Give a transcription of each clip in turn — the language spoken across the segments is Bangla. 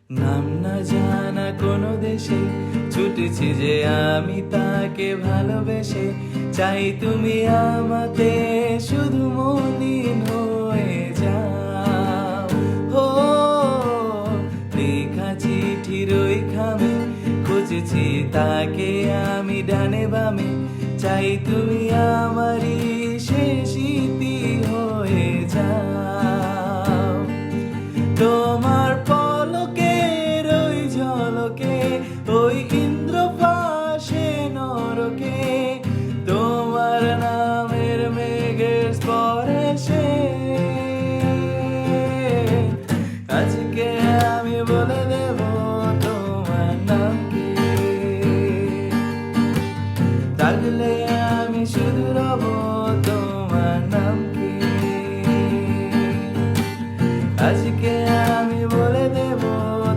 নাম না জানা কোনো দেশে ছুটেছি যে আমি তাকে ভালোবেসে, চাই তুমি আমাতে শুধু মলিন হয়ে যাও। হো লেখা চিঠির ওই খামে খুঁজেছি তাকে আমি ডানে বামে, চাই তুমি আমারই শেষ ইতি হয়ে যাও। তোমার পলকের ওই ঝলকে ওই ইন্দ্র পাশে নরকে, তোমার নামের মেঘের স্পর্শে আজকে আমি বলে দেব তোমার নাম কি। থাকলে আমি শুধু রব তোমার নাম কি। আজকে আমি বলে দেব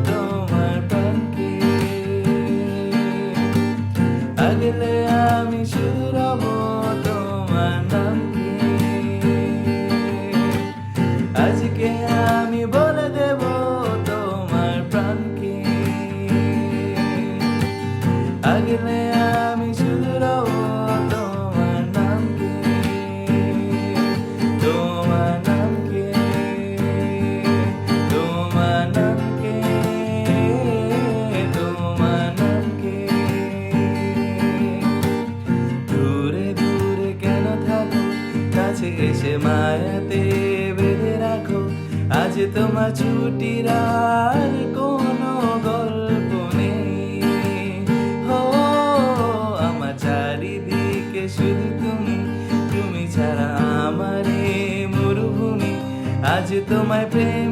তোমার প্রাণ কি। আগলে আমি শুধু রব তোমার নাম কি। আজকে আমি বলে দেব তোমার প্রাণ কি। আগলে আমি শুধু রব তোমার নাম কি। তোমার নাম কি। তোমার নাম কি। তোমার নাম কি। দূরে দূরে কেন থাকো, কাছে এসে মায়াতে বেঁধে রাখো। আজ তোমার ছুটির আর কোনো গল্প নেই। হো আমার চারিদিকে শুধু তুমি, তুমি ছাড়া আমার এই মরুভূমি। আজ তোমায় প্রেম